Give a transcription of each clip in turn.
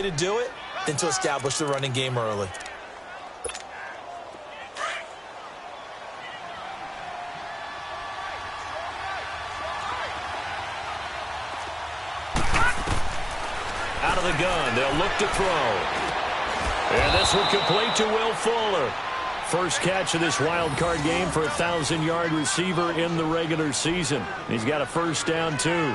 way to do it than to establish the running game early. Out of the gun, they'll look to throw. And this one complete to Will Fuller. First catch of this wild card game for a 1,000-yard receiver in the regular season. He's got a first down, too.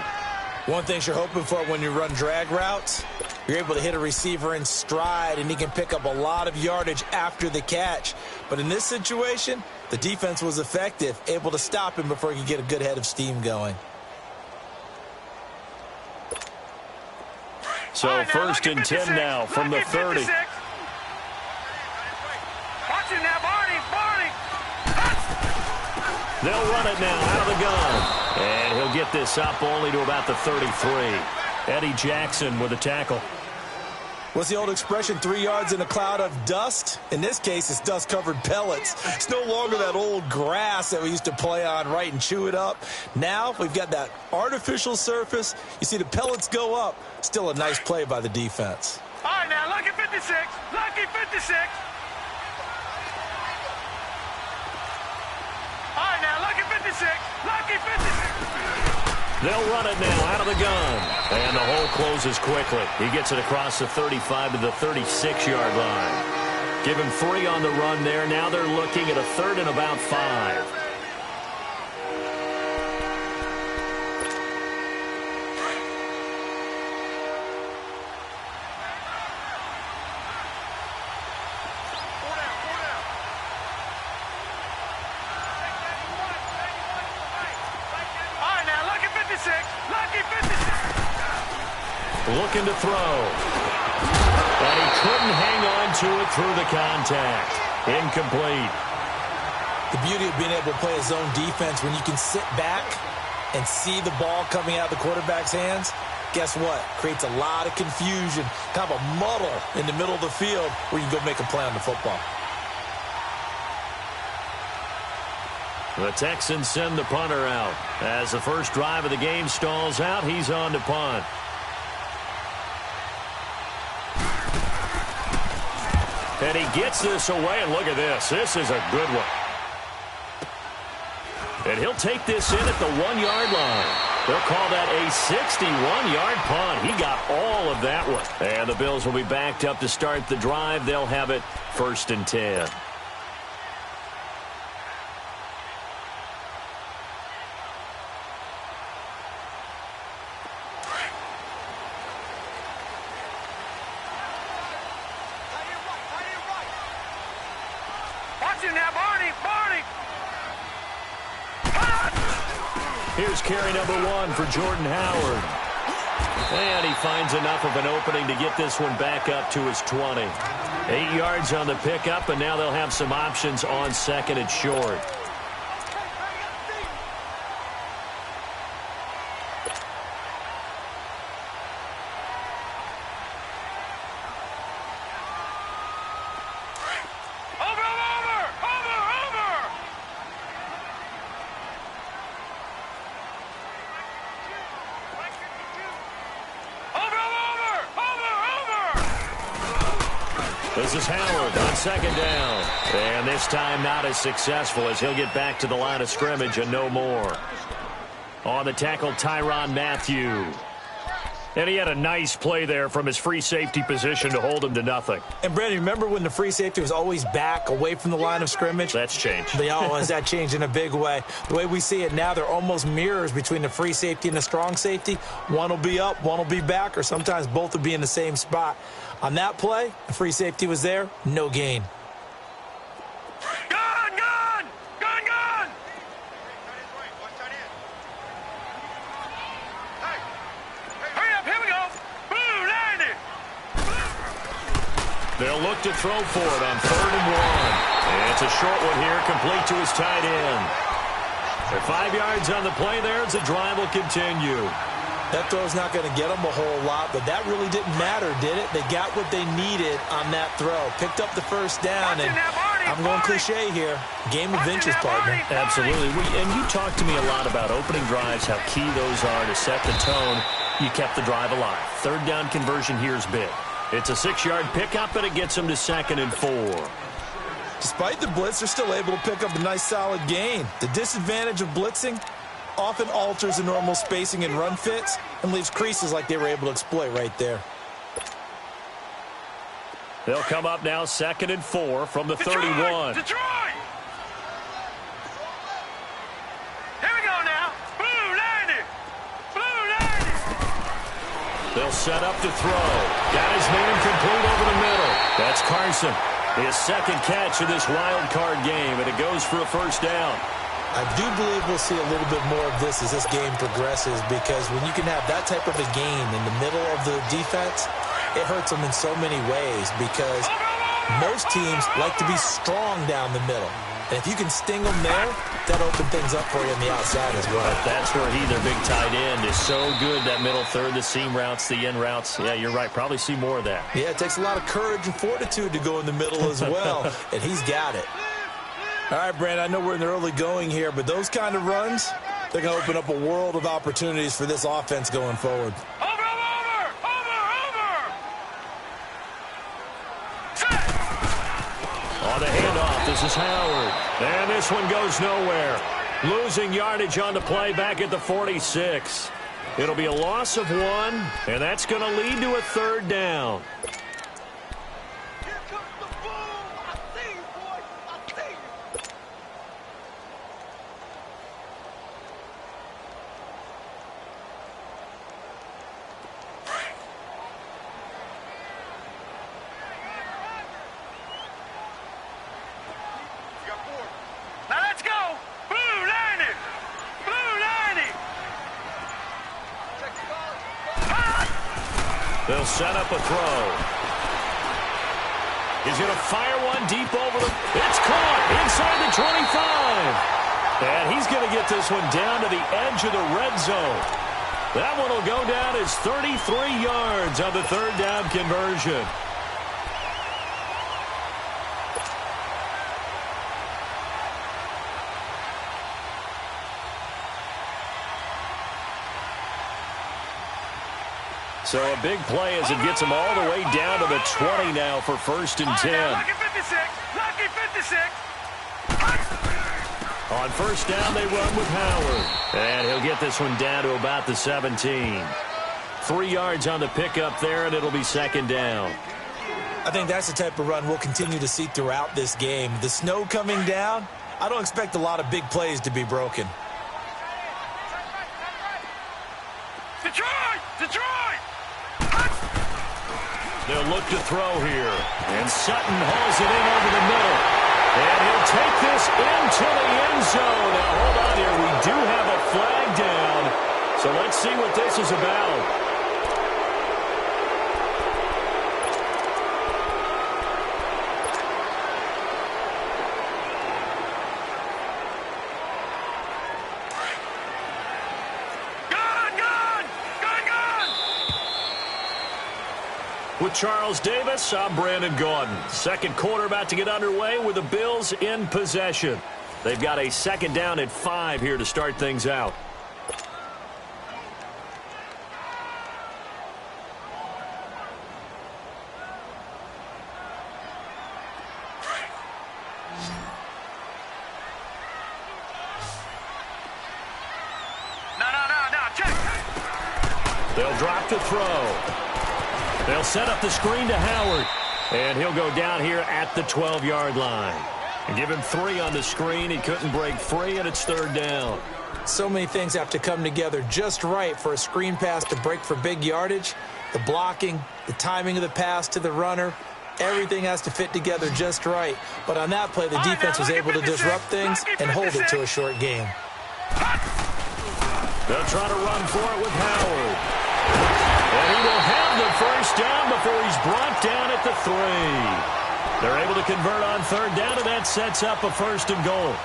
One thing you're hoping for when you run drag routes, you're able to hit a receiver in stride, and he can pick up a lot of yardage after the catch. But in this situation, the defense was effective, able to stop him before he could get a good head of steam going. So first and 10 now from the 30. They'll run it now out of the gun. And he'll get this up only to about the 33. Eddie Jackson with a tackle. What's the old expression, 3 yards in a cloud of dust? In this case, it's dust-covered pellets. It's no longer that old grass that we used to play on, right, and chew it up. Now we've got that artificial surface. You see the pellets go up. Still a nice play by the defense. All right, now, lucky 56. Lucky 56. All right, now, lucky 56. Lucky 56. They'll run it now out of the gun. And the hole closes quickly. He gets it across the 35 to the 36-yard line. Give him 3 on the run there. Now they're looking at a 3rd and about 5. Looking to throw. And he couldn't hang on to it through the contact. Incomplete. The beauty of being able to play a zone defense when you can sit back and see the ball coming out of the quarterback's hands, guess what? Creates a lot of confusion, kind of a muddle in the middle of the field where you can go make a play on the football. The Texans send the punter out. As the first drive of the game stalls out, he's on to punt. And he gets this away, and look at this. This is a good one. And he'll take this in at the 1-yard line. They'll call that a 61-yard punt. He got all of that one. And the Bills will be backed up to start the drive. They'll have it 1st and 10. Here's carry number 1 for Jordan Howard. And he finds enough of an opening to get this one back up to his 20. 8 yards on the pickup, and now they'll have some options on 2nd and short. This is Howard on 2nd down. And this time not as successful as he'll get back to the line of scrimmage and no more. On the tackle, Tyrann Mathieu. And he had a nice play there from his free safety position to hold him to nothing. And, Brandon, remember when the free safety was always back away from the line of scrimmage? That's changed. Has that changed in a big way? The way we see it now, they're almost mirrors between the free safety and the strong safety. One will be up, one will be back, or sometimes both will be in the same spot. On that play, the free safety was there, no gain. They'll look to throw for it on 3rd and 1. And it's a short one here, complete to his tight end. For 5 yards on the play there as the drive will continue. That throw's not going to get them a whole lot, but that really didn't matter, did it? They got what they needed on that throw. Picked up the first down, and I'm going cliche here. Game of inches, partner. Absolutely. And you talked to me a lot about opening drives, how key those are to set the tone. You kept the drive alive. 3rd down conversion here is big. It's a 6-yard pickup, and it gets them to 2nd and 4. Despite the blitz, they're still able to pick up a nice solid gain. The disadvantage of blitzing often alters the normal spacing and run fits and leaves creases like they were able to exploit right there. They'll come up now 2nd and 4 from the 31. Detroit! Here we go now. Blue 90. Blue 90. They'll set up to throw. Got his man complete over the middle. That's Carson. His 2nd catch of this wild card game, and it goes for a 1st down. I do believe we'll see a little bit more of this as this game progresses, because when you can have that type of a gain in the middle of the defense, it hurts them in so many ways, because most teams like to be strong down the middle. And if you can sting them there, that opens things up for you on the outside as well. But that's where their big tight end, is so good, that middle third, the seam routes, the in routes. Yeah, you're right. Probably see more of that. Yeah, it takes a lot of courage and fortitude to go in the middle as well, and he's got it. All right, Brandon, I know we're in the early going here, but those kind of runs, they're going to open up a world of opportunities for this offense going forward. On the handoff, this is Howard. And this one goes nowhere. Losing yardage on the play back at the 46. It'll be a loss of 1, and that's going to lead to a 3rd down. They'll set up a throw. He's going to fire one deep over the... It's caught inside the 25. And he's going to get this one down to the edge of the red zone. That one will go down as 33 yards on the 3rd down conversion. So a big play as it gets them all the way down to the 20 now for 1st and 10. Lucky 56. Lucky 56. On 1st down, they run with Howard. And he'll get this one down to about the 17. 3 yards on the pickup there, and it'll be 2nd down. I think that's the type of run we'll continue to see throughout this game. The snow coming down, I don't expect a lot of big plays to be broken. Detroit! Detroit! They'll look to throw here. And Sutton hauls it in over the middle. And he'll take this into the end zone. Now, hold on here. We do have a flag down. So let's see what this is about. With Charles Davis, I'm Brandon Gaudin. 2nd quarter about to get underway with the Bills in possession. They've got a 2nd down at 5 here to start things out. No, check. They'll drop to throw. They'll set up the screen to Howard. And he'll go down here at the 12-yard line. And give him 3 on the screen. He couldn't break free, and it's 3rd down. So many things have to come together just right for a screen pass to break for big yardage. The blocking, the timing of the pass to the runner, everything has to fit together just right. But on that play, the defense was able to disrupt things and hold it to a short game. They'll try to run for it with Howard. And he will have the 1st down before he's brought down at the 3. They're able to convert on 3rd down, and that sets up a 1st and goal.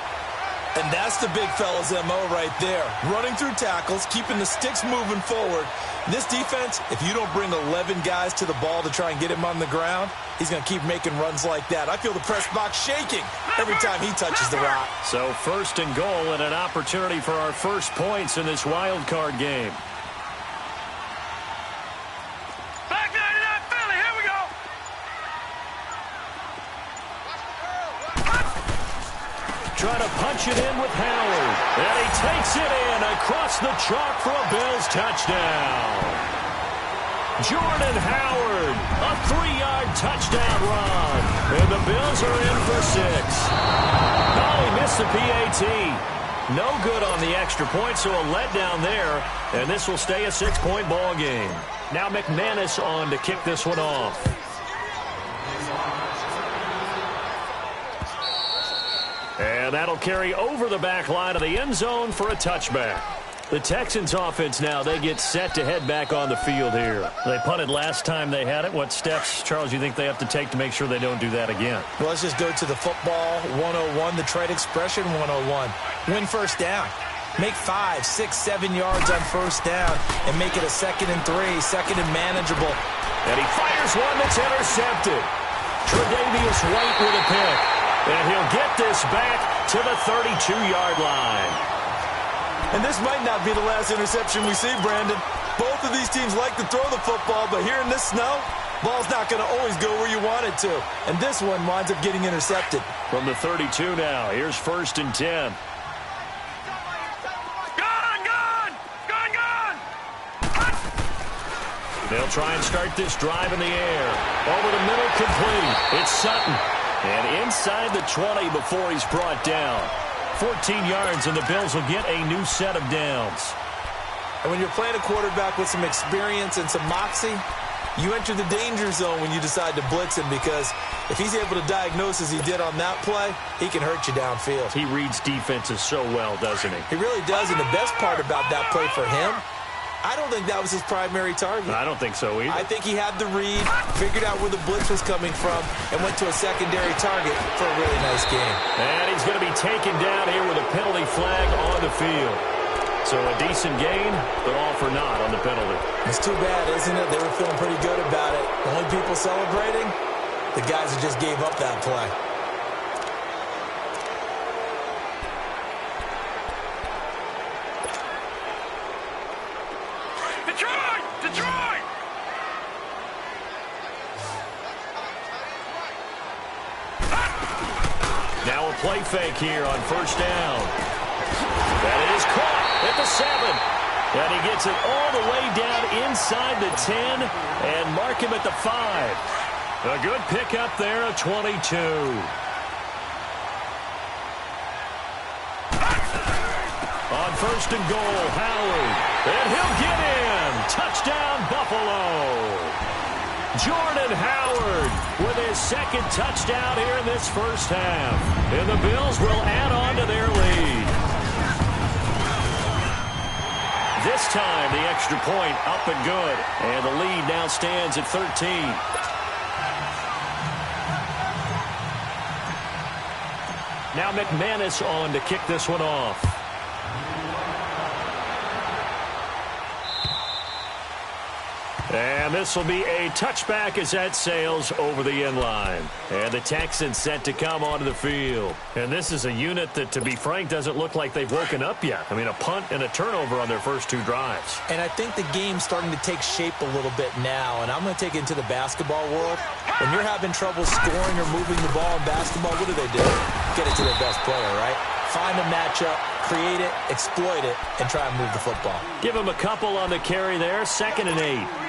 And that's the big fella's MO right there. Running through tackles, keeping the sticks moving forward. This defense, if you don't bring 11 guys to the ball to try and get him on the ground, he's going to keep making runs like that. I feel the press box shaking every time he touches the rock. So 1st and goal, and an opportunity for our first points in this wild card game. Back 99 Philly, here we go. trying to punch it in with Howard. And he takes it in across the chalk for a Bills touchdown. Jordan Howard, a 3-yard touchdown run. And the Bills are in for 6. Oh, he missed the PAT. No good on the extra point, so a letdown there. And this will stay a 6-point ball game. Now McManus on to kick this one off. And that'll carry over the back line of the end zone for a touchback. The Texans offense now, they get set to head back on the field here. They punted last time they had it. What steps, Charles, you think they have to take to make sure they don't do that again? Well, let's just go to the football 101, the trade expression 101. Win first down. Make 5, 6, 7 yards on first down and make it a 2nd and 3, 2nd and manageable. And he fires one that's intercepted. Tre'Davious White with a pick. And he'll get this back to the 32-yard line. And this might not be the last interception we see, Brandon. Both of these teams like to throw the football, but here in this snow, ball's not going to always go where you want it to. And this one winds up getting intercepted. From the 32 now, here's 1st and 10. They'll try and start this drive in the air. Over the middle, complete. It's Sutton. And inside the 20 before he's brought down. 14 yards, and the Bills will get a new set of downs. And when you're playing a quarterback with some experience and some moxie, you enter the danger zone when you decide to blitz him, because if he's able to diagnose as he did on that play, he can hurt you downfield. He reads defenses so well, doesn't he? He really does, and the best part about that play for him, I don't think that was his primary target. I don't think so either. I think he had the read, figured out where the blitz was coming from, and went to a secondary target for a really nice game. And he's going to be taken down here with a penalty flag on the field. So a decent gain, but all for naught on the penalty. It's too bad, isn't it? They were feeling pretty good about it. The only people celebrating, the guys that just gave up that play. Detroit! Now a play fake here on first down. That is caught at the 7. And he gets it all the way down inside the 10 and mark him at the 5. A good pickup there, a 22. On 1st and goal, Howard. And he'll get in. Touchdown, Buffalo. Jordan Howard with his 2nd touchdown here in this first half. And the Bills will add on to their lead. This time, the extra point up and good. And the lead now stands at 13. Now McManus on to kick this one off. And this will be a touchback as that sails over the end line. And the Texans set to come onto the field. And this is a unit that, to be frank, doesn't look like they've woken up yet. I mean, a punt and a turnover on their first 2 drives. And I think the game's starting to take shape a little bit now. And I'm going to take it into the basketball world. When you're having trouble scoring or moving the ball in basketball, what do? Get it to their best player, right? Find a matchup, create it, exploit it, and try and move the football. Give him a couple on the carry there, 2nd and 8.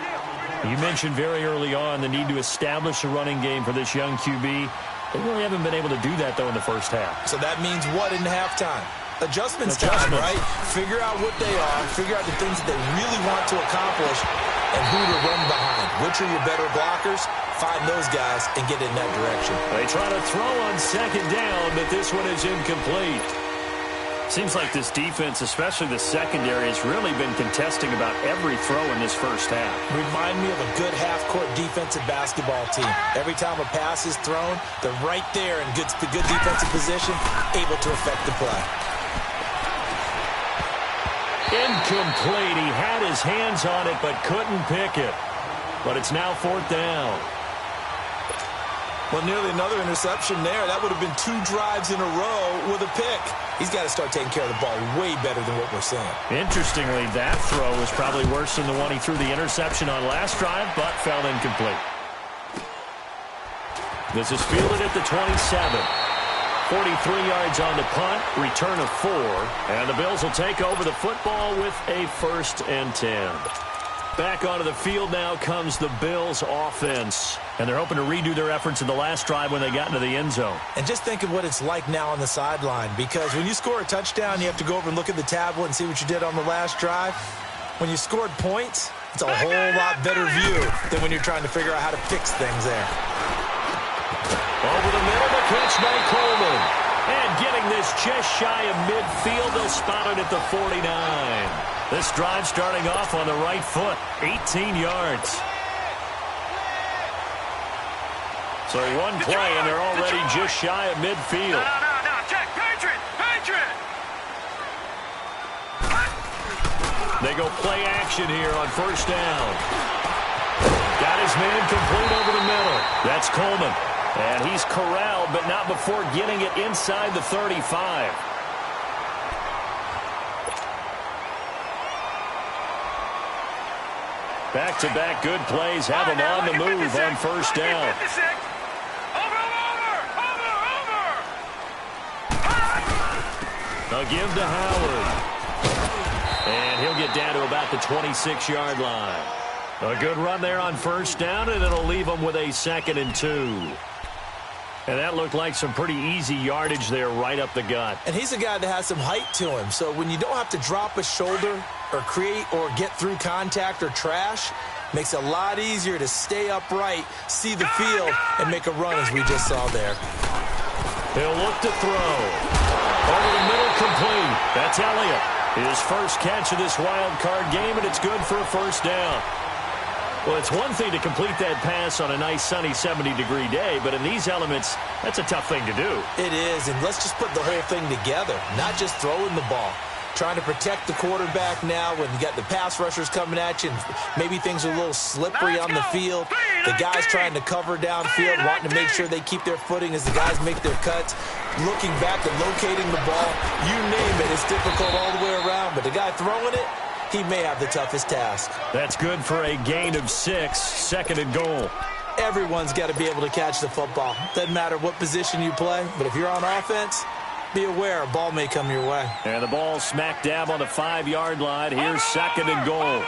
You mentioned very early on the need to establish a running game for this young QB. They really haven't been able to do that, though, in the first half. So that means what in halftime? Adjustments time, right? Figure out what they are, figure out the things that they really want to accomplish, and who to run behind. Which are your better blockers? Find those guys and get in that direction. They try to throw on 2nd down, but this one is incomplete. Seems like this defense, especially the secondary, has really been contesting about every throw in this first half. Remind me of a good half-court defensive basketball team. Every time a pass is thrown, they're right there in good defensive position, able to affect the play. Incomplete. He had his hands on it but couldn't pick it. But it's now 4th down. Well, nearly another interception there. That would have been 2 drives in a row with a pick. He's got to start taking care of the ball way better than what we're seeing. Interestingly, that throw was probably worse than the one he threw the interception on last drive, but fell incomplete. This is fielded at the 27. 43 yards on the punt, return of 4, and the Bills will take over the football with a 1st and 10. Back onto the field now comes the Bills offense, and they're hoping to redo their efforts in the last drive when they got into the end zone. And just think of what it's like now on the sideline, because when you score a touchdown, you have to go over and look at the tablet and see what you did on the last drive. When you scored points, it's a whole lot better view than when you're trying to figure out how to fix things there. Over the middle, the catch by Coleman. And getting this just shy of midfield, they'll spot it at the 49. This drive starting off on the right foot, 18 yards. So one play, and they're already just shy of midfield. No, check, Patriot! They go play action here on 1st down. Got his man complete over the middle. That's Coleman. And he's corralled, but not before getting it inside the 35. Back-to-back good plays have him on the move on 1st down. They'll give to Howard. And he'll get down to about the 26-yard line. A good run there on 1st down, and it'll leave them with a 2nd and 2. And that looked like some pretty easy yardage there right up the gut. And he's a guy that has some height to him. So when you don't have to drop a shoulder or create or get through contact or trash, makes it a lot easier to stay upright, see the field, and make a run as we just saw there. He'll look to throw. Over the middle, complete. That's Elliott. His first catch of this wild card game, and it's good for a 1st down. Well, it's one thing to complete that pass on a nice sunny 70-degree day, but in these elements, that's a tough thing to do. It is, and let's just put the whole thing together, not just throwing the ball. Trying to protect the quarterback now when you got the pass rushers coming at you, and maybe things are a little slippery on the field. The guys trying to cover downfield, wanting to make sure they keep their footing as the guys make their cuts. Looking back and locating the ball, you name it, it's difficult all the way around, but the guy throwing it, he may have the toughest task. That's good for a gain of 6, 2nd and goal. Everyone's got to be able to catch the football. Doesn't matter what position you play, but if you're on offense, be aware a ball may come your way. And the ball smack dab on the 5-yard line. Here's 2nd and goal.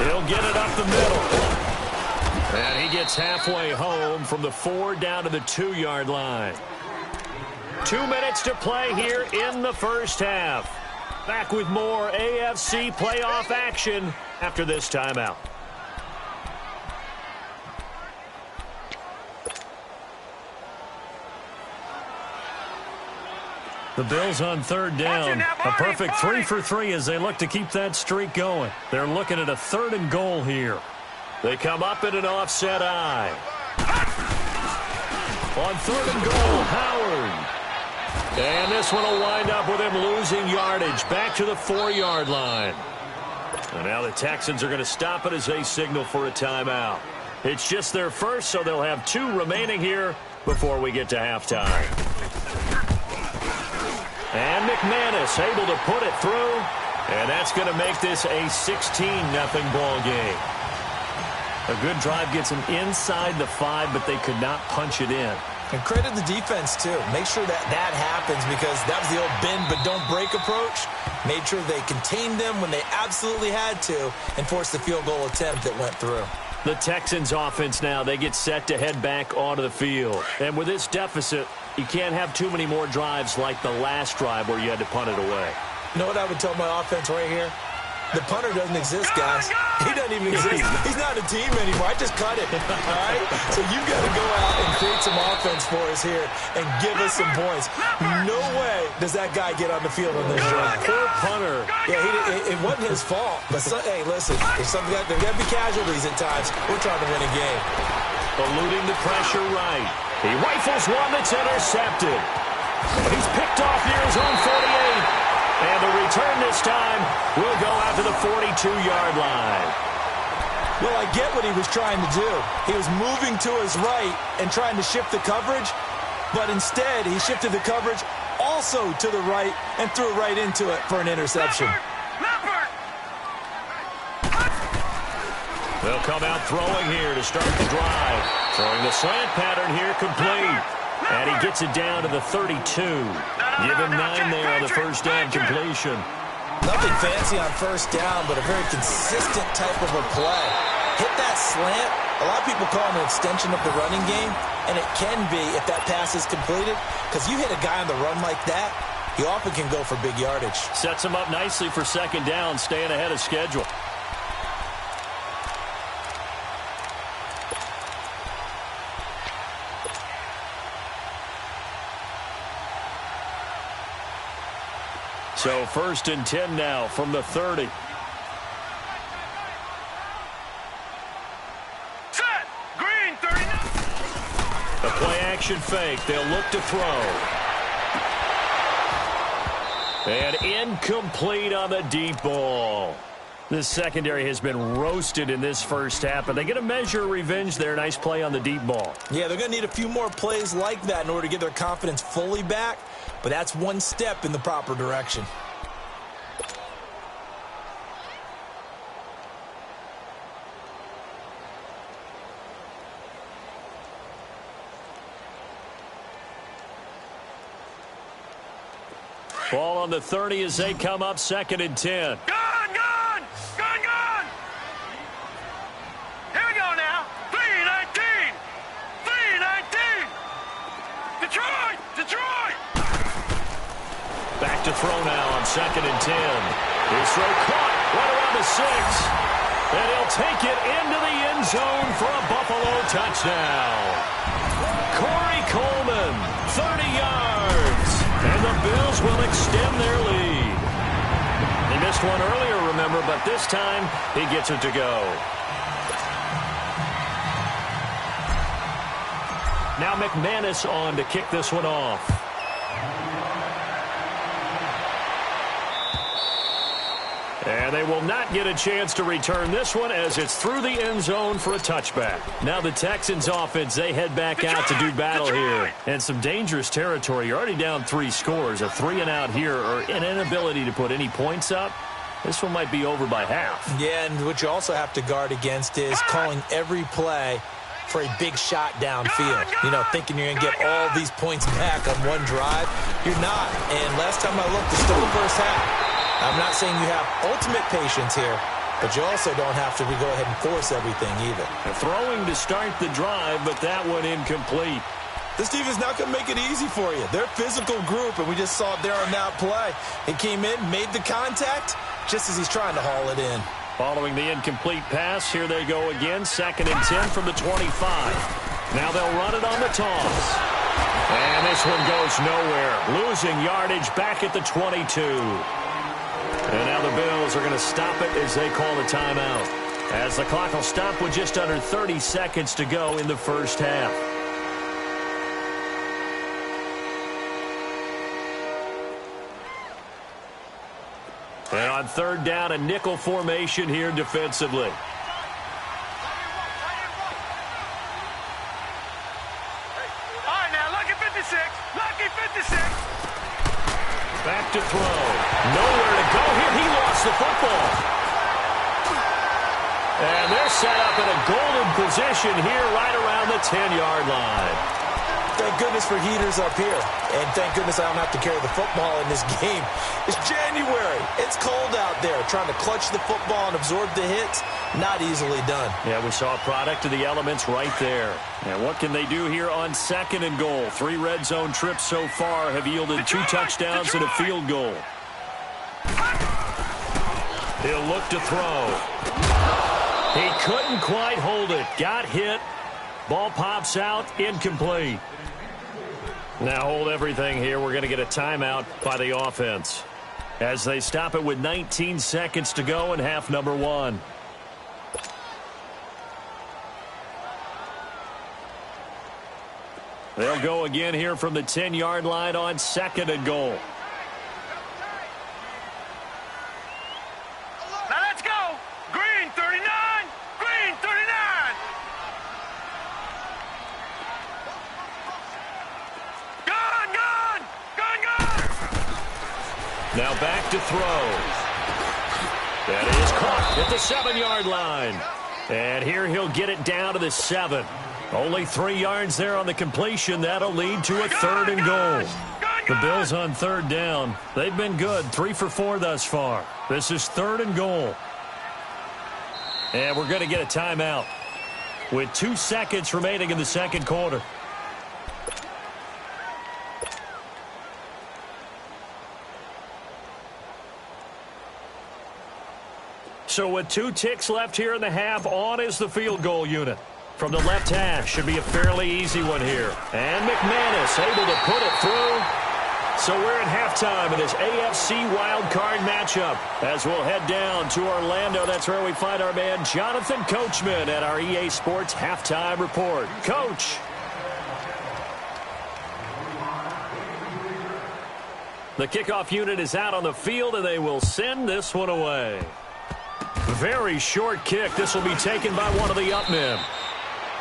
He'll get it up the middle. And he gets halfway home from the 4 down to the 2-yard line. 2 minutes to play here in the 1st half. Back with more AFC playoff action after this timeout. The Bills on 3rd down. A perfect 3 for 3 as they look to keep that streak going. They're looking at a 3rd and goal here. They come up in an offset eye. On 3rd and goal, Howard. And this one will wind up with him losing yardage back to the 4-yard line. And now the Texans are going to stop it as they signal for a timeout. It's just their first, so they'll have 2 remaining here before we get to halftime. And McManus able to put it through, and that's going to make this a 16-0 ball game. A good drive gets them inside the 5, but they could not punch it in. And credit the defense, too. Make sure that happens, because that was the old bend but don't break approach. Made sure they contained them when they absolutely had to and forced the field goal attempt that went through. The Texans offense now, they get set to head back onto the field. And with this deficit, you can't have too many more drives like the last drive where you had to punt it away. You know what I would tell my offense right here? The punter doesn't exist, guys. He doesn't even exist. He's not a team anymore. I just cut it. All right? So you've got to go out and create some offense for us here and give us some points. No way does that guy get on the field on this drive. Poor punter. Yeah, it wasn't his fault. But, hey, listen, there's got to be casualties at times. We're trying to win a game. Eluding the pressure right. He rifles one that's intercepted. He's picked off near his own 48. And the return this time will go out to the 42-yard line. Well, I get what he was trying to do. He was moving to his right and trying to shift the coverage, but instead he shifted the coverage also to the right and threw it right into it for an interception. They'll come out throwing here to start the drive. Throwing the slant pattern here complete. And he gets it down to the 32. Give him 9 there on the first down completion. Nothing fancy on first down, but a very consistent type of a play. Hit that slant. A lot of people call it an extension of the running game, and it can be if that pass is completed, because you hit a guy on the run like that, he often can go for big yardage. Sets him up nicely for second down, staying ahead of schedule. So 1st and 10 now from the 30. Set. Green 39. A play-action fake. They'll look to throw. And incomplete on the deep ball. This secondary has been roasted in this first half, but they get a measure of revenge there. Nice play on the deep ball. Yeah, they're going to need a few more plays like that in order to get their confidence fully back, but that's one step in the proper direction. Ball on the 30 as they come up 2nd and 10. Gone, gone, gone, gone. Here we go now. 3-19. 3-19. Detroit, Detroit. Back to throw now on 2nd and 10. His throw caught right around the 6. And he'll take it into the end zone for a Buffalo touchdown. Corey Coleman, 30 yards. And the Bills will extend their lead. He missed one earlier, remember, but this time he gets it to go. Now McManus on to kick this one off. And they will not get a chance to return this one as it's through the end zone for a touchback. Now the Texans offense, they head back out to do battle here. And some dangerous territory. You're already down 3 scores. A 3-and-out here or an inability to put any points up. This one might be over by half. Yeah, and what you also have to guard against is calling every play for a big shot downfield. You know, thinking you're going to get all these points back on one drive. You're not. And last time I looked, it's still the first half. I'm not saying you have ultimate patience here, but you also don't have to go ahead and force everything either. Throwing to start the drive, but that one incomplete. This defense not going to make it easy for you. They're a physical group, and we just saw it there on that play. He came in, made the contact, just as he's trying to haul it in. Following the incomplete pass, here they go again. 2nd and 10 from the 25. Now they'll run it on the toss. And this one goes nowhere. Losing yardage back at the 22. And now the Bills are going to stop it as they call the timeout. As the clock will stop with just under 30 seconds to go in the first half. And on 3rd down, a nickel formation here defensively. All right, now, lucky 56. Lucky 56. Back to throw. Nowhere to go here. He lost the football. And they're set up in a golden position here right around the 10-yard line. Thank goodness for heaters up here. And thank goodness I don't have to carry the football in this game. It's January. It's cold out there. Trying to clutch the football and absorb the hits, not easily done. Yeah, we saw a product of the elements right there. And what can they do here on 2nd and goal? 3 red zone trips so far have yielded 2 touchdowns and a field goal. He'll look to throw. He couldn't quite hold it. Got hit. Ball pops out. Incomplete. Now hold everything here. We're going to get a timeout by the offense as they stop it with 19 seconds to go in half number 1. They'll go again here from the 10-yard line on 2nd and goal. Now let's go. Green 39. Green 39. Gone, gone, gone, gone. Now back to throw. That is caught at the 7-yard line. And here he'll get it down to the 7. Only 3 yards there on the completion. That'll lead to a 3rd and goal. The Bills on 3rd down. They've been good, 3 for 4 thus far. This is 3rd and goal. And we're going to get a timeout with 2 seconds remaining in the second quarter. So with 2 ticks left here in the half, on is the field goal unit. From the left hash, should be a fairly easy one here. And McManus able to put it through. So we're at halftime in this AFC wildcard matchup. As we'll head down to Orlando, that's where we find our man Jonathan Coachman at our EA Sports Halftime Report. Coach. The kickoff unit is out on the field, and they will send this one away. Very short kick. This will be taken by one of the up men.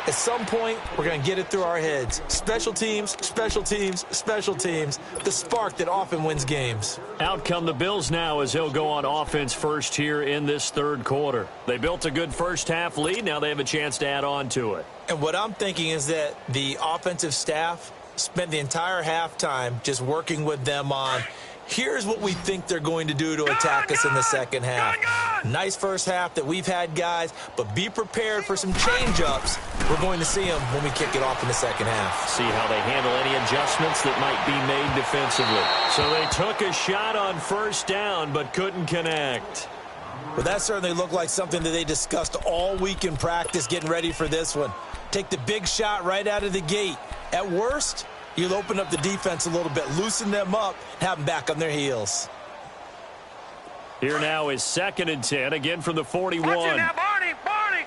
At some point, we're going to get it through our heads. Special teams, special teams, special teams. The spark that often wins games. Out come the Bills now as they'll go on offense first here in this 3rd quarter. They built a good first half lead. Now they have a chance to add on to it. And what I'm thinking is that the offensive staff spent the entire halftime just working with them on, here's what we think they're going to do to attack us in the second half. Nice first half that we've had, guys, but be prepared for some change-ups. We're going to see them when we kick it off in the second half. See how they handle any adjustments that might be made defensively. So they took a shot on first down but couldn't connect. Well, that certainly looked like something that they discussed all week in practice getting ready for this one. Take the big shot right out of the gate. At worst, you'll open up the defense a little bit, loosen them up, have them back on their heels. Here now is 2nd and 10, again from the 41. Watch it now, Barney, Barney.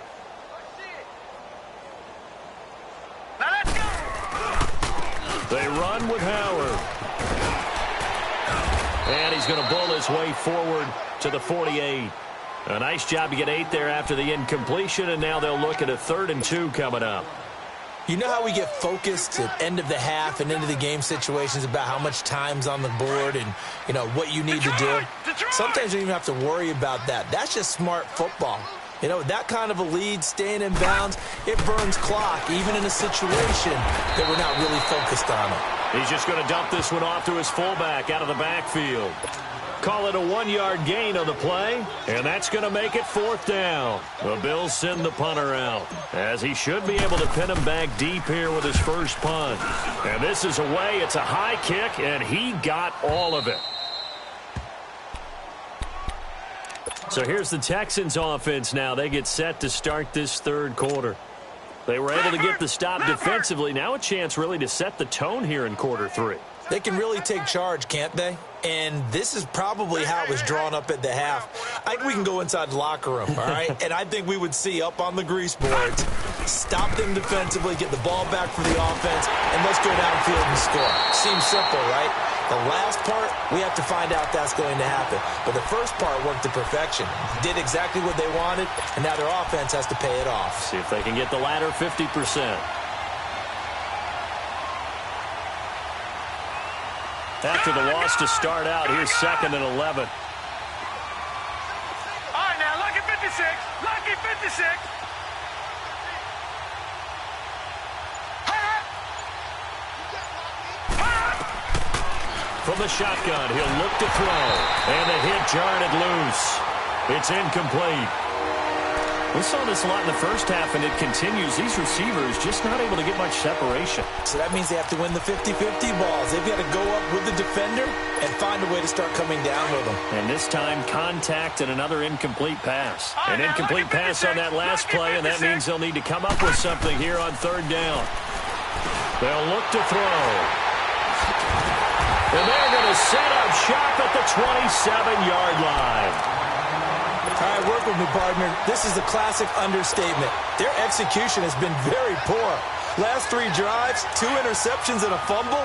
Now let's go. They run with Howard. And he's going to bull his way forward to the 48. A nice job to get 8 there after the incompletion, and now they'll look at a 3rd and 2 coming up. You know how we get focused at end of the half and into the game situations about how much time's on the board and, you know, what you need to do? Sometimes you don't even have to worry about that. That's just smart football. You know, that kind of a lead, staying in bounds, it burns clock, even in a situation that we're not really focused on it. He's just going to dump this one off to his fullback out of the backfield. Call it a 1-yard gain on the play, and that's going to make it 4th down. The Bills send the punter out, as he should be able to pin him back deep here with his first punt. And this is away. It's a high kick, and he got all of it. So here's the Texans offense now. They get set to start this 3rd quarter. They were able to get the stop defensively. Now a chance really to set the tone here in quarter 3. They can really take charge, can't they? And this is probably how it was drawn up at the half. I think we can go inside the locker room, all right? And I think we would see up on the grease boards, stop them defensively, get the ball back for the offense, and let's go downfield and score. Seems simple, right? The last part, we have to find out that's going to happen. But the first part worked to perfection. Did exactly what they wanted, and now their offense has to pay it off. See if they can get the latter 50%. After the loss to start out, here's 2nd and 11. All right, now, lucky 56. Lucky 56. From the shotgun, he'll look to throw. And the hit jarred it loose. It's incomplete. We saw this a lot in the first half, and it continues. These receivers just not able to get much separation. So that means they have to win the 50-50 balls. They've got to go up with the defender and find a way to start coming down with them. And this time, contact and another incomplete pass. An incomplete pass on that last play, and that means they'll need to come up with something here on 3rd down. They'll look to throw. And they're going to set up shop at the 27-yard line. All right, work with me, partner. This is a classic understatement. Their execution has been very poor. Last 3 drives, 2 interceptions and a fumble.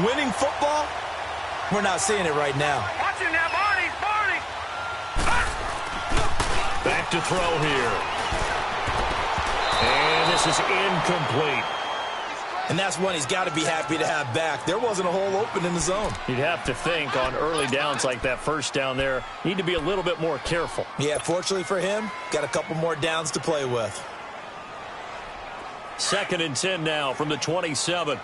Winning football, we're not seeing it right now. Watch it now, Barney, Barney. Back to throw here. And this is incomplete. And that's one he's got to be happy to have back. There wasn't a hole open in the zone. You'd have to think on early downs like that first down there, need to be a little bit more careful. Yeah, fortunately for him, got a couple more downs to play with. 2nd and 10 now from the 27.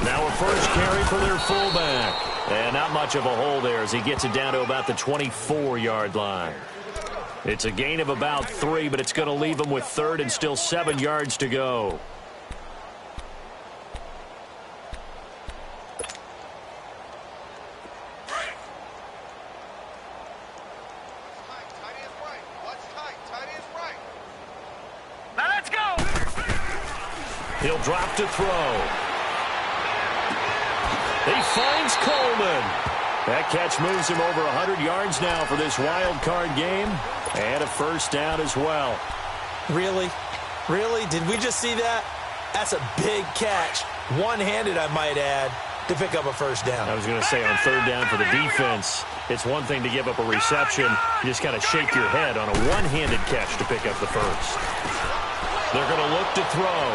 Now a first carry for their fullback. And not much of a hole there as he gets it down to about the 24-yard line. It's a gain of about 3, but it's going to leave him with 3rd and still 7 yards to go. Now let's go. He'll drop to throw. He finds Coleman. That catch moves him over 100 yards now for this wild card game. And a first down as well. Really? Really? Did we just see that? That's a big catch. One-handed, I might add, to pick up a first down. I was going to say on 3rd down for the defense, it's one thing to give up a reception. You just kind of shake your head on a one-handed catch to pick up the first. They're going to look to throw.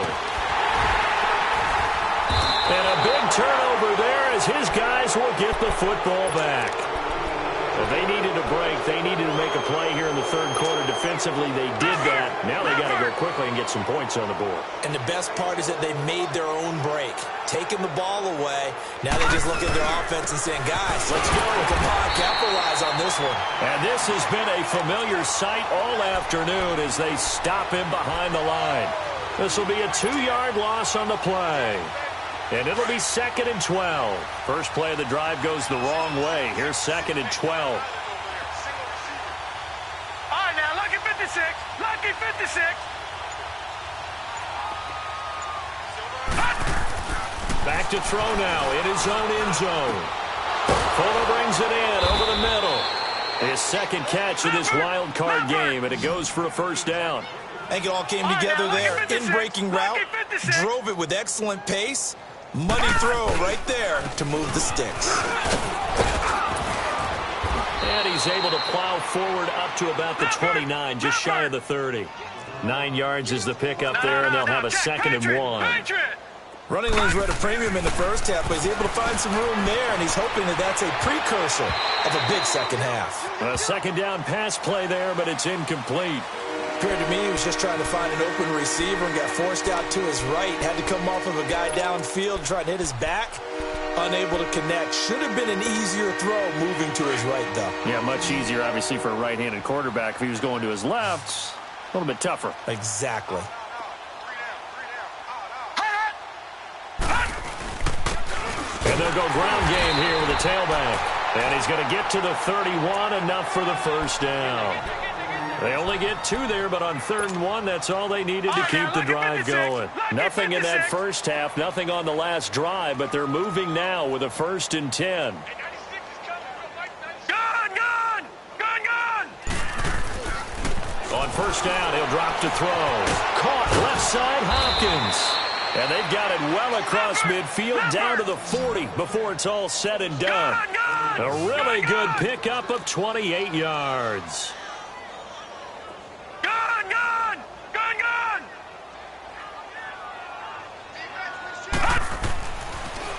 And a big turnover there as his guys will get the football back. Well, they needed a break. They needed to make a play here in the 3rd quarter. Defensively, they did that. Now they got to go quickly and get some points on the board. And the best part is that they made their own break. Taking the ball away. Now they just look at their offense and saying, guys, let's go. Come on, capitalize on this one. And this has been a familiar sight all afternoon as they stop him behind the line. This will be a 2-yard loss on the play. And it'll be 2nd and 12. First play of the drive goes the wrong way. Here's 2nd and 12. All right, now, lucky 56. Lucky 56. Back to throw now in his own end zone. Fuller brings it in over the middle. His 2nd catch of this wild card game, and it goes for a first down. I think it all came together there. In-breaking route. Drove it with excellent pace. Money throw right there to move the sticks. And he's able to plow forward up to about the 29, just shy of the 30. 9 yards is the pickup there, and they'll have a 2nd and 1. Running lanes were at a premium in the first half, but he's able to find some room there, and he's hoping that that's a precursor of a big second half. A 2nd down pass play there, but it's incomplete. Appeared to me he was just trying to find an open receiver and got forced out to his right. Had to come off of a guy downfield, try to hit his back. Unable to connect. Should have been an easier throw moving to his right, though. Yeah, much easier, obviously, for a right-handed quarterback. If he was going to his left, a little bit tougher. Exactly. And they'll go ground game here with a tailback. And he's going to get to the 31, enough for the first down. They only get 2 there, but on 3rd and 1, that's all they needed to keep the drive going. Nothing in that first half, nothing on the last drive, but they're moving now with a 1st and 10. Gone! On first down, he'll drop to throw. Caught left side, Hopkins. And they've got it well across midfield, down to the 40 before it's all said and done. A really good pickup of 28 yards.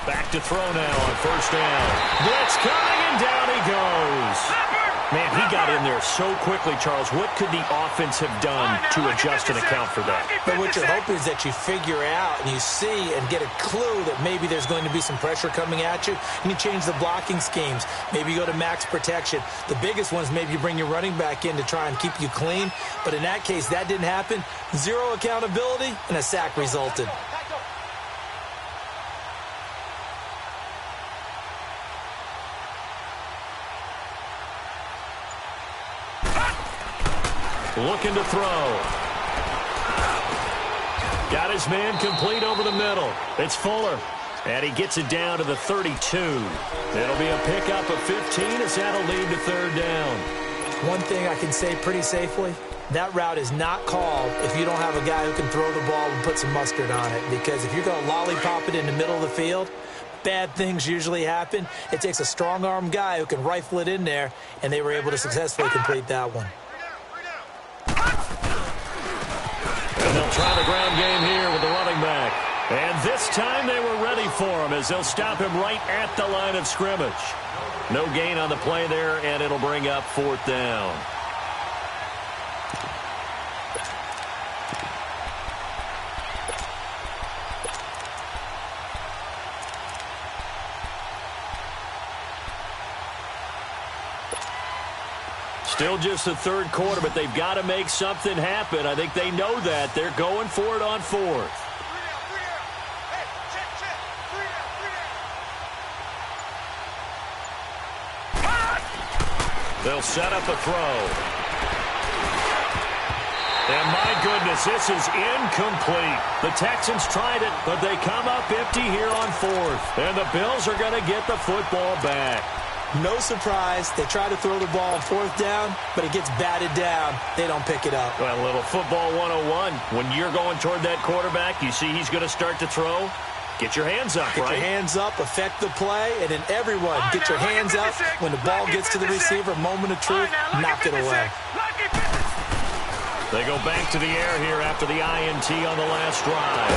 Back to throw now on first down. Blitz coming, and down he goes. Man, he got in there so quickly, Charles. What could the offense have done to adjust and account for that? But what you're hoping is that you figure out and you see and get a clue that maybe there's going to be some pressure coming at you, and you change the blocking schemes. Maybe you go to max protection. The biggest one is maybe you bring your running back in to try and keep you clean. But in that case, that didn't happen. 0 accountability, and a sack resulted. Looking to throw. Got his man complete over the middle. It's Fuller. And he gets it down to the 32. It'll be a pickup of 15 as that'll lead to 3rd down. One thing I can say pretty safely, that route is not called if you don't have a guy who can throw the ball and put some mustard on it. Because if you're going to lollipop it in the middle of the field, bad things usually happen. It takes a strong-arm guy who can rifle it in there, and they were able to successfully complete that one. And they'll try the ground game here with the running back. And this time they were ready for him as they'll stop him right at the line of scrimmage. No gain on the play there, and it'll bring up 4th down. Still just the 3rd quarter, but they've got to make something happen. I think they know that. They're going for it on 4th. They'll set up a throw. And my goodness, this is incomplete. The Texans tried it, but they come up empty here on 4th. And the Bills are going to get the football back. No surprise. They try to throw the ball on 4th down, but it gets batted down. They don't pick it up. Well, a little football 101. When you're going toward that quarterback, you see he's going to start to throw. Get your hands up, right? Get your hands up, affect the play, and then everyone get your hands up. When the ball gets to the receiver, moment of truth, knock it away. They go back to the air here after the INT on the last drive.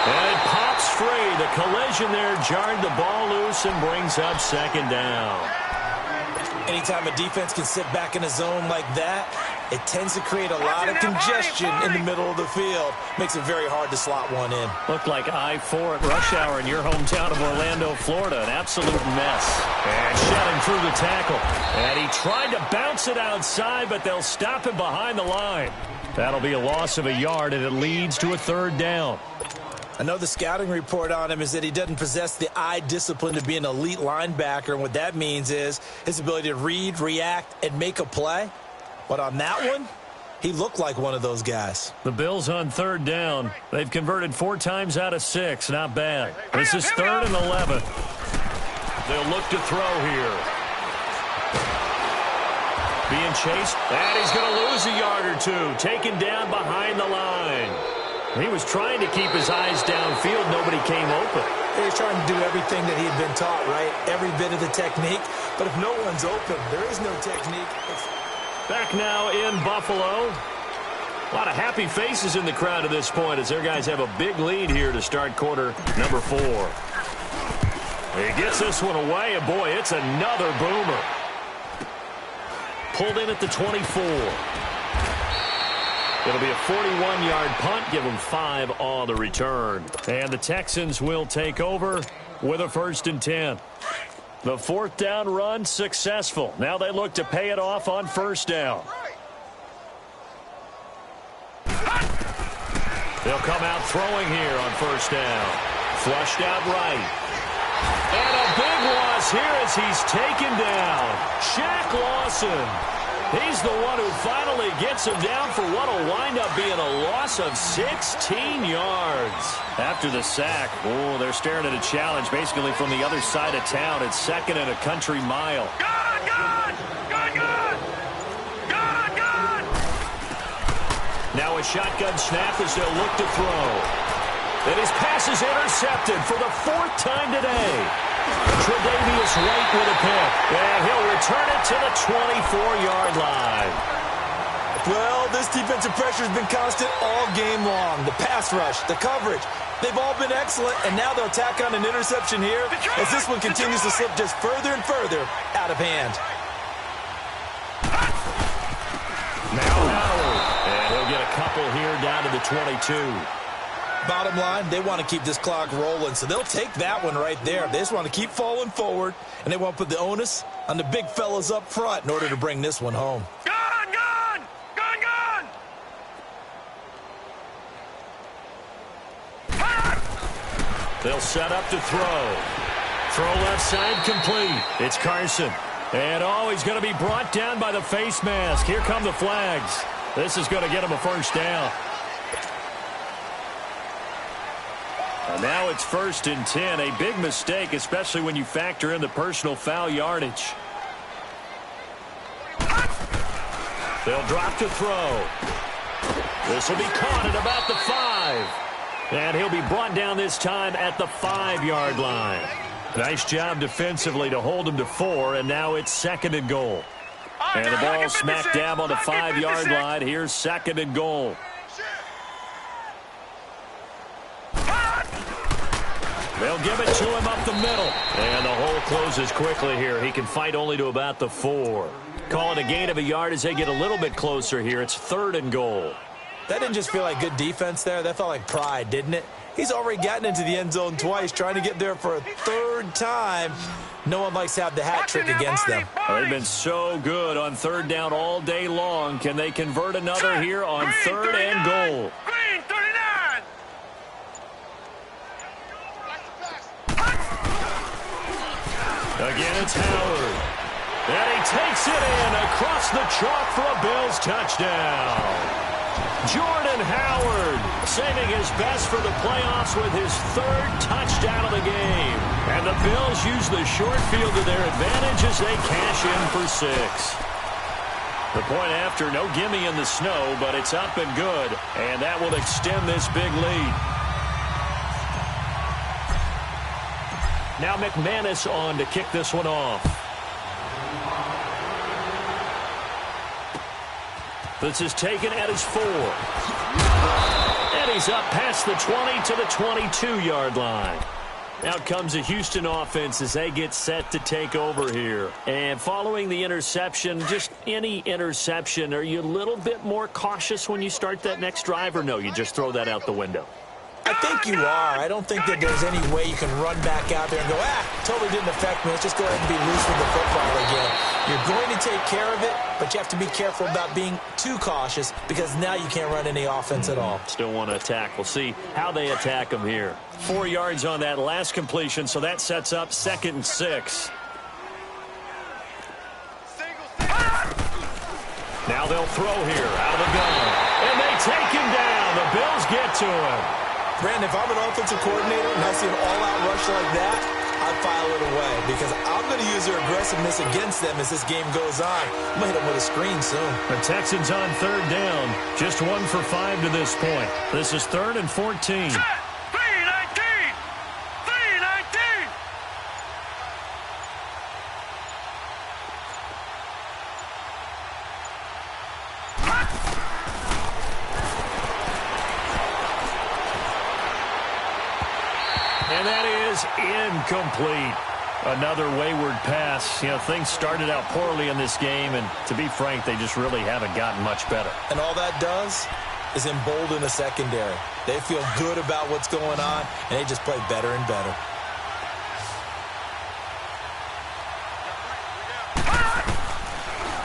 And it pops free. The collision there jarred the ball loose and brings up 2nd down. Anytime a defense can sit back in a zone like that, it tends to create a lot of congestion in the middle of the field. Makes it very hard to slot one in. Looked like I-4 at rush hour in your hometown of Orlando, Florida. An absolute mess. And shedding through the tackle. And he tried to bounce it outside, but they'll stop him behind the line. That'll be a loss of a yard, and it leads to a 3rd down. I know the scouting report on him is that he doesn't possess the eye discipline to be an elite linebacker, and what that means is his ability to read, react, and make a play. But on that one, he looked like one of those guys. The Bills on 3rd down. They've converted 4 times out of 6. Not bad. This is 3rd and 11. They'll look to throw here. Being chased, and he's going to lose a yard or 2. Taken down behind the line. He was trying to keep his eyes downfield. Nobody came open. He was trying to do everything that he had been taught, right? Every bit of the technique. But if no one's open, there is no technique. Back now in Buffalo. A lot of happy faces in the crowd at this point as their guys have a big lead here to start quarter number 4. He gets this one away, and boy, it's another boomer. Pulled in at the 24. It'll be a 41-yard punt. Give them 5 on the return. And the Texans will take over with a 1st and 10. The 4th down run successful. Now they look to pay it off on 1st down. They'll come out throwing here on 1st down. Flushed out right. And a big loss here as he's taken down. Shaq Lawson. He's the one who finally gets him down for what will wind up being a loss of 16 yards. After the sack, oh, they're staring at a challenge basically from the other side of town. It's 2nd and a country mile. Gone, gone! Gone, gone! Gone, gone! Now a shotgun snap as they'll look to throw. And his pass is intercepted for the 4th time today. Tre'Davious White with a pick. And he'll return it to the 24-yard line. Well, this defensive pressure has been constant all game long. The pass rush, the coverage, they've all been excellent, and now they'll tack on an interception here as this one continues to slip just further and further out of hand. Now Howard. And he'll get a couple here down to the 22. Bottom line, they want to keep this clock rolling, so they'll take that one right there. They just want to keep falling forward, and they want to put the onus on the big fellas up front in order to bring this one home. Gone, gone! Gone, gone! They'll set up to throw. Throw left side complete. It's Carson. And oh, he's going to be brought down by the face mask. Here come the flags. This is going to get him a 1st down. And now it's 1st and 10. A big mistake, especially when you factor in the personal foul yardage. They'll drop to throw. This will be caught at about the 5. And he'll be brought down this time at the 5-yard line. Nice job defensively to hold him to 4, and now it's 2nd and goal. And the ball smack dab on the 5-yard line. Here's 2nd and goal. They'll give it to him up the middle. And the hole closes quickly here. He can fight only to about the 4. Call it a gain of a yard as they get a little bit closer here. It's 3rd and goal. That didn't just feel like good defense there. That felt like pride, didn't it? He's already gotten into the end zone twice, trying to get there for a 3rd time. No one likes to have the hat trick against them. They've been so good on 3rd down all day long. Can they convert another here on 3rd and goal? Green 39. Again, it's Howard. And he takes it in across the chalk for a Bills touchdown. Jordan Howard saving his best for the playoffs with his 3rd touchdown of the game. And the Bills use the short field to their advantage as they cash in for 6. The point after, no gimme in the snow, but it's up and good. And that will extend this big lead. Now McManus on to kick this one off. This is taken at his 4. And he's up past the 20 to the 22-yard line. Out comes the Houston offense as they get set to take over here. And following the interception, just any interception, are you a little bit more cautious when you start that next drive, or no, you just throw that out the window? I think you are. I don't think that there's any way you can run back out there and go, totally didn't affect me. Let's just go ahead and be loose with the football again. You're going to take care of it, but you have to be careful about being too cautious because now you can't run any offense at all. Still want to attack. We'll see how they attack them here. 4 yards on that last completion, so that sets up 2nd and 6. Now they'll throw here out of the gun. And they take him down. The Bills get to him. Brandon, if I'm an offensive coordinator and I see an all-out rush like that, I'd file it away because I'm going to use their aggressiveness against them as this game goes on. I'm going to hit them with a screen soon. The Texans on 3rd down. Just 1 for 5 to this point. This is 3rd and 14. 319. 319. And that is incomplete. Another wayward pass. You know, things started out poorly in this game, and to be frank, they just really haven't gotten much better. And all that does is embolden the secondary. They feel good about what's going on, and they just play better and better.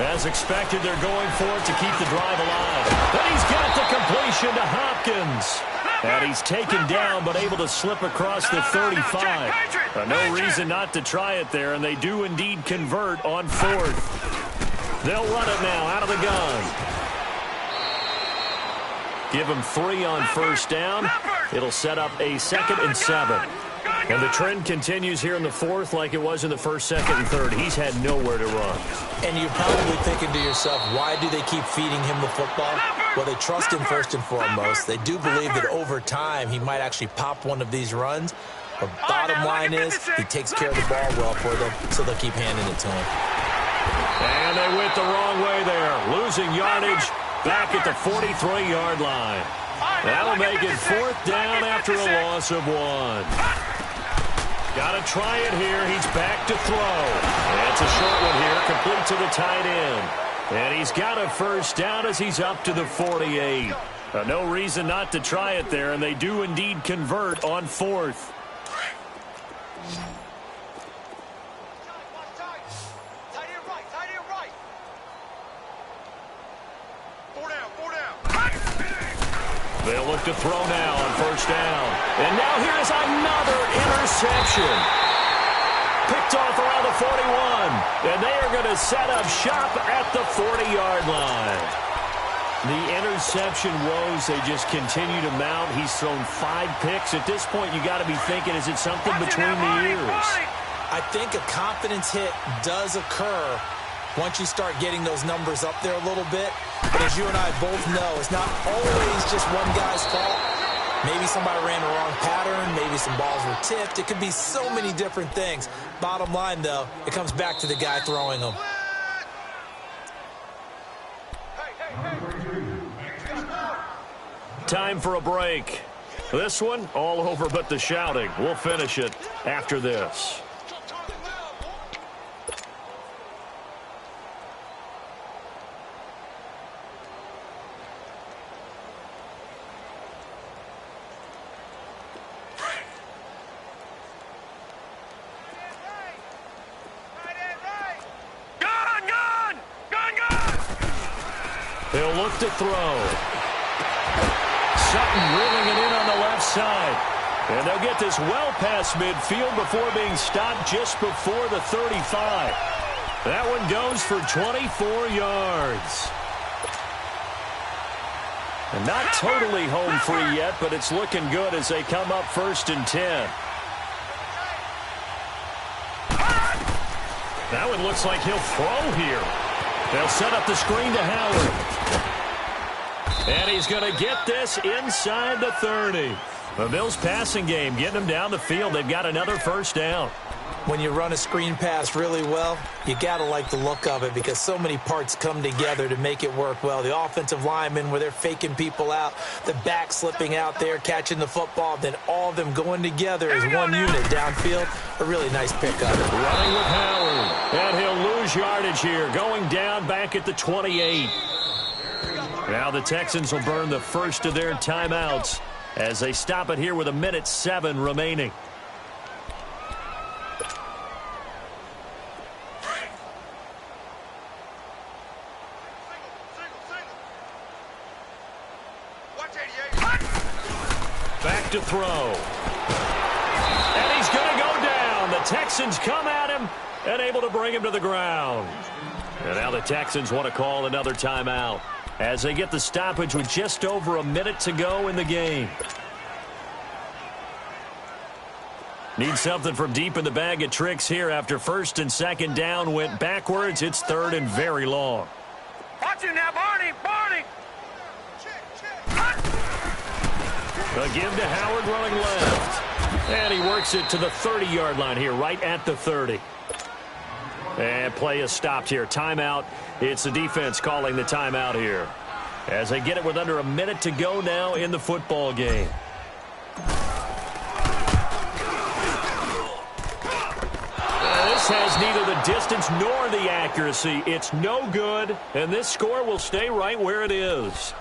As expected, they're going for it to keep the drive alive. And he's got the completion to Hopkins. And he's taken down, but able to slip across the 35. No reason not to try it there, and they do indeed convert on 4th. They'll run it now out of the gun. Give him 3 on 1st down. It'll set up a 2nd and 7. And the trend continues here in the 4th like it was in the 1st, 2nd, and 3rd. He's had nowhere to run. And you're probably thinking to yourself, why do they keep feeding him the football? Well, they trust him first and foremost. They do believe that over time he might actually pop one of these runs. But bottom line is he takes care of the ball well for them, so they'll keep handing it to him. And they went the wrong way there. Losing yardage back at the 43-yard line. That'll make it 4th down after a loss of 1. Got to try it here. He's back to throw. And it's a short one here, complete to the tight end. And he's got a 1st down as he's up to the 48. No reason not to try it there, and they do indeed convert on 4th. They'll look to throw now on 1st down. And now here's another interception. Picked off around the 41. And they are going to set up shop at the 40-yard line. The interception woes, they just continue to mount. He's thrown 5 picks. At this point, you got to be thinking, is it something between the ears? I think a confidence hit does occur once you start getting those numbers up there a little bit. But as you and I both know, it's not always just one guy's fault. Maybe somebody ran the wrong pattern. Maybe some balls were tipped. It could be so many different things. Bottom line, though, it comes back to the guy throwing them. Time for a break. This one, all over but the shouting. We'll finish it after this. He'll look to throw. Sutton reeling it in on the left side. And they'll get this well past midfield before being stopped just before the 35. That one goes for 24 yards. And not totally home free yet, but it's looking good as they come up 1st and 10. That one looks like he'll throw here. They'll set up the screen to Howard. And he's going to get this inside the 30. The Bills passing game getting them down the field. They've got another first down. When you run a screen pass really well, you got to like the look of it because so many parts come together to make it work well. The offensive linemen where they're faking people out, the back slipping out there, catching the football, then all of them going together as one unit downfield. A really nice pickup. Running with Howard. And he'll lose yardage here. Going down back at the 28. Now the Texans will burn the first of their timeouts as they stop it here with 1:07 remaining. Back to throw. And he's going to go down. The Texans come at him and able to bring him to the ground. And now the Texans want to call another timeout as they get the stoppage with just over a minute to go in the game. Need something from deep in the bag of tricks here after 1st and 2nd down went backwards. It's 3rd and very long. Watch it now, Barney! Barney! A give to Howard running left. And he works it to the 30-yard line here, right at the 30. And play is stopped here. Timeout. It's the defense calling the timeout here as they get it with under a minute to go now in the football game. This has neither the distance nor the accuracy. It's no good, and this score will stay right where it is.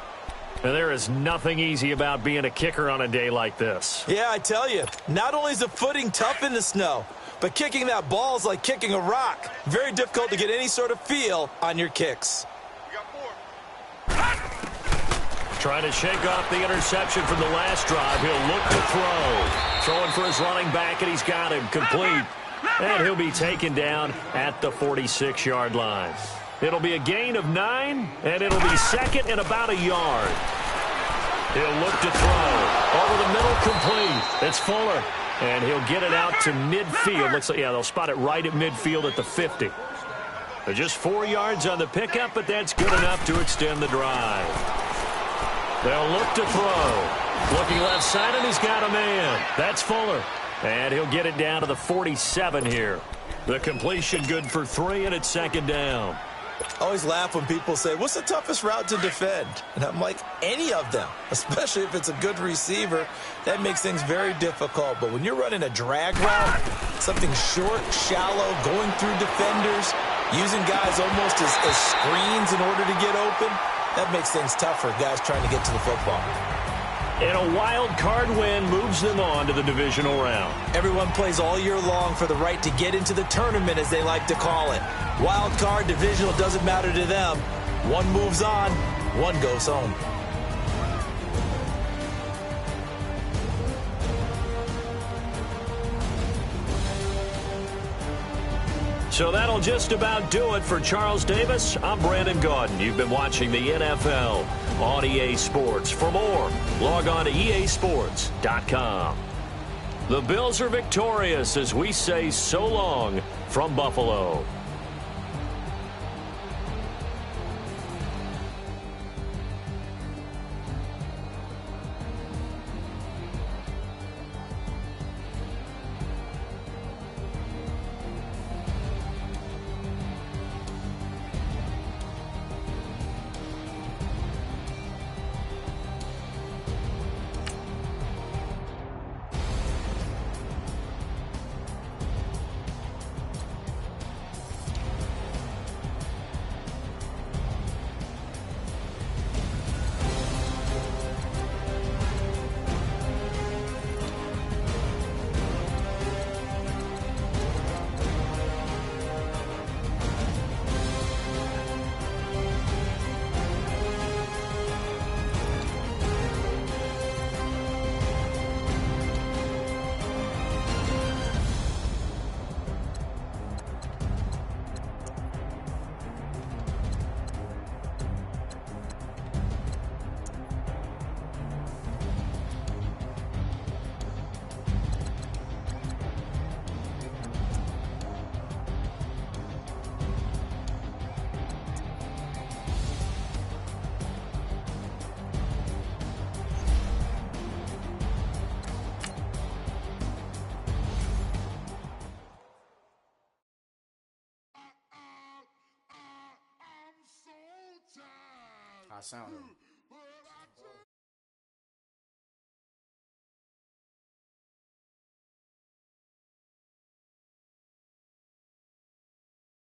And there is nothing easy about being a kicker on a day like this. Yeah, I tell you, not only is the footing tough in the snow, but kicking that ball is like kicking a rock. Very difficult to get any sort of feel on your kicks. Trying to shake off the interception from the last drive. He'll look to throw. Throwing for his running back, and he's got him complete. And he'll be taken down at the 46-yard line. It'll be a gain of 9, and it'll be 2nd and about a yard. He'll look to throw. Over the middle, complete. It's Fuller. And he'll get it out to midfield. Looks like, yeah, they'll spot it right at midfield at the 50. They're just 4 yards on the pickup, but that's good enough to extend the drive. They'll look to throw. Looking left side, and he's got a man. That's Fuller. And he'll get it down to the 47 here. The completion good for 3, and it's 2nd down. I always laugh when people say, what's the toughest route to defend? And I'm like, any of them, especially if it's a good receiver. That makes things very difficult. But when you're running a drag route, something short, shallow, going through defenders, using guys almost as screens in order to get open, that makes things tough for guys trying to get to the football. And a wild card win moves them on to the divisional round. Everyone plays all year long for the right to get into the tournament, as they like to call it. Wild card, divisional, doesn't matter to them. One moves on, one goes home. So that'll just about do it for Charles Davis. I'm Brandon Gaudin. You've been watching the NFL on EA Sports. For more, log on to easports.com. The Bills are victorious as we say so long from Buffalo. sound of them.